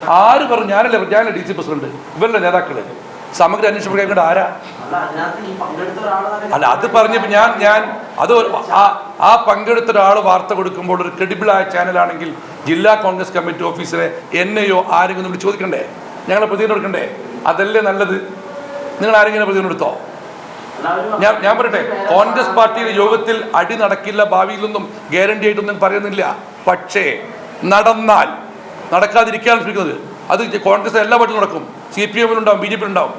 ആര് പറഞ്ഞു? ഞാനല്ലേ ഡി സി പ്രസിഡന്റ്, ഇവരുടെ നേതാക്കള് സമഗ്ര അന്വേഷണം കേൾക്കേണ്ട ആരാ? അല്ല, അത് പറഞ്ഞപ്പോൾ ഞാൻ അത് ആ പങ്കെടുത്ത ഒരാൾ വാർത്ത കൊടുക്കുമ്പോൾ ഒരു ക്രെഡിബിളായ ചാനലാണെങ്കിൽ ജില്ലാ കോൺഗ്രസ് കമ്മിറ്റി ഓഫീസിലെ എന്നെയോ ആരെങ്കിലും നമ്മൾ ചോദിക്കണ്ടേ? ഞങ്ങളെ പ്രതികരണം എടുക്കണ്ടേ? അതല്ലേ നല്ലത്. നിങ്ങൾ ആരെങ്കിലും പ്രതികരണം എടുത്തോ? ഞാൻ പറയട്ടെ, കോൺഗ്രസ് പാർട്ടിയുടെ യോഗത്തിൽ അടി നടക്കില്ല, ഭാവിയിലൊന്നും ഗ്യാരണ്ടി ആയിട്ടൊന്നും പറയുന്നില്ല. പക്ഷേ നടന്നാൽ, നടക്കാതിരിക്കുകയാണ് ശ്രമിക്കുന്നത്. അത് കോൺഗ്രസ് എല്ലാ പാർട്ടിയും നടക്കും, CPM ഉണ്ടാവും, BJP ഉണ്ടാവും.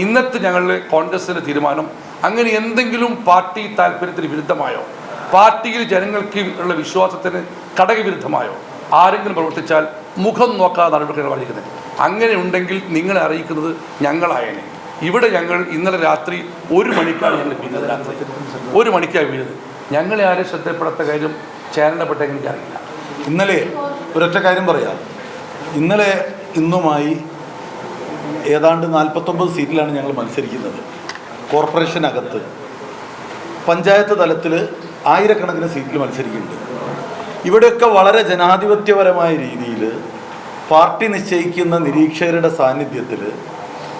ഇന്നത്തെ ഞങ്ങളുടെ കോൺഗ്രസിൻ്റെ തീരുമാനം, അങ്ങനെ എന്തെങ്കിലും പാർട്ടി താല്പര്യത്തിന് വിരുദ്ധമായോ, പാർട്ടിയിൽ ജനങ്ങൾക്ക് ഉള്ള വിശ്വാസത്തിന് ഘടകവിരുദ്ധമായോ ആരെങ്കിലും പ്രവർത്തിച്ചാൽ മുഖം നോക്കാതെ നടപടികൾ പറഞ്ഞിരിക്കുന്നത്. അങ്ങനെ ഉണ്ടെങ്കിൽ നിങ്ങളെ അറിയിക്കുന്നത് ഞങ്ങളായേനെ. ഇവിടെ ഞങ്ങൾ ഇന്നലെ രാത്രി 1 മണിക്കാണ് ഞങ്ങൾ വീണത്. രാത്രി 1 മണിക്കാണ് വീണത്. ഞങ്ങളെ ആരും ശ്രദ്ധപ്പെടാത്ത കാര്യം ചാനലിനെപ്പെട്ട എനിക്കറിയില്ല. ഇന്നലെ ഒരൊറ്റ കാര്യം പറയാം. ഇന്നലെ ഇന്നുമായി ഏതാണ്ട് 49 സീറ്റിലാണ് ഞങ്ങൾ മത്സരിക്കുന്നത്. കോർപ്പറേഷനകത്ത് പഞ്ചായത്ത് തലത്തിൽ ആയിരക്കണക്കിന് സീറ്റിൽ മത്സരിക്കുന്നുണ്ട്. ഇവിടെയൊക്കെ വളരെ ജനാധിപത്യപരമായ രീതിയിൽ പാർട്ടി നിശ്ചയിക്കുന്ന നിരീക്ഷകരുടെ സാന്നിധ്യത്തിൽ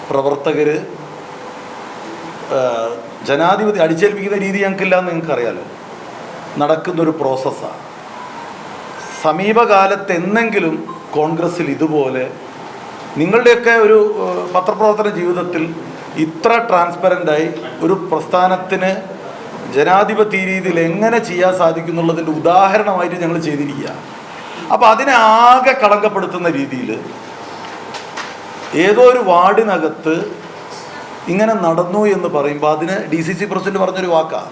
പ്രവർത്തകർ ജനാധിപത്യം അടിച്ചേൽപ്പിക്കുന്ന രീതി ഞങ്ങൾക്കില്ല എന്ന് നിങ്ങൾക്കറിയാലോ. നടക്കുന്നൊരു പ്രോസസ്സാണ്. സമീപകാലത്ത് എന്നെങ്കിലും കോൺഗ്രസ്സിൽ ഇതുപോലെ നിങ്ങളുടെയൊക്കെ ഒരു പത്രപ്രവർത്തന ജീവിതത്തിൽ ഇത്ര ട്രാൻസ്പെറൻ്റായി ഒരു പ്രസ്ഥാനത്തിന് ജനാധിപത്യ രീതിയിൽ എങ്ങനെ ചെയ്യാൻ സാധിക്കും എന്നുള്ളതിൻ്റെ ഉദാഹരണമായിട്ട് ഞങ്ങൾ ചെയ്തിരിക്കുക. അപ്പോൾ അതിനെ ആകെ കളങ്കപ്പെടുത്തുന്ന രീതിയിൽ ഏതോ ഒരു വാർഡിനകത്ത് ഇങ്ങനെ നടന്നു എന്ന് പറയുമ്പോൾ അതിന് DCC പ്രസിഡന്റ് പറഞ്ഞൊരു വാക്കാണ്.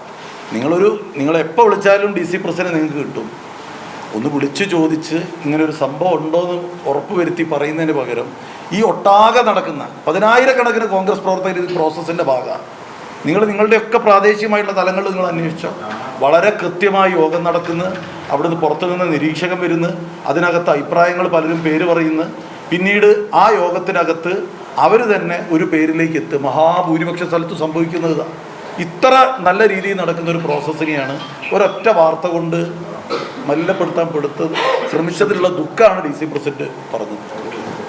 നിങ്ങളെപ്പോൾ വിളിച്ചാലും DC പ്രസിഡന്റ് നിങ്ങൾക്ക് കിട്ടും. ഒന്ന് വിളിച്ചു ചോദിച്ച് ഇങ്ങനൊരു സംഭവം ഉണ്ടോ എന്ന് ഉറപ്പ് വരുത്തി പറയുന്നതിന് പകരം ഈ ഒട്ടാകെ നടക്കുന്ന 10,000-കണക്കിന് കോൺഗ്രസ് പ്രവർത്തകർ ഇത് പ്രോസസ്സിൻ്റെ ഭാഗമാണ്. നിങ്ങളുടെയൊക്കെ പ്രാദേശികമായിട്ടുള്ള തലങ്ങളിൽ നിങ്ങൾ അന്വേഷിച്ചോ. വളരെ കൃത്യമായി യോഗം നടക്കുന്നു, അവിടുന്ന് പുറത്തു നിന്ന് നിരീക്ഷകൻ വരുന്നു, അതിനകത്ത് അഭിപ്രായങ്ങൾ പലരും പേര് പറയുന്നു. പിന്നീട് ആ യോഗത്തിനകത്ത് അവർ തന്നെ ഒരു പേരിലേക്ക് എത്തും. മഹാഭൂരിപക്ഷ സ്ഥലത്ത് സംഭവിക്കുന്നത് ഇത്ര നല്ല രീതിയിൽ നടക്കുന്ന ഒരു പ്രോസസ്സിനെയാണ് ഒരൊറ്റ വാർത്ത കൊണ്ട് മലിനപ്പെടുത്താൻ ശ്രമിച്ചതിലുള്ള ദുഃഖമാണ് DC പ്രസിഡന്റ് പറഞ്ഞത്.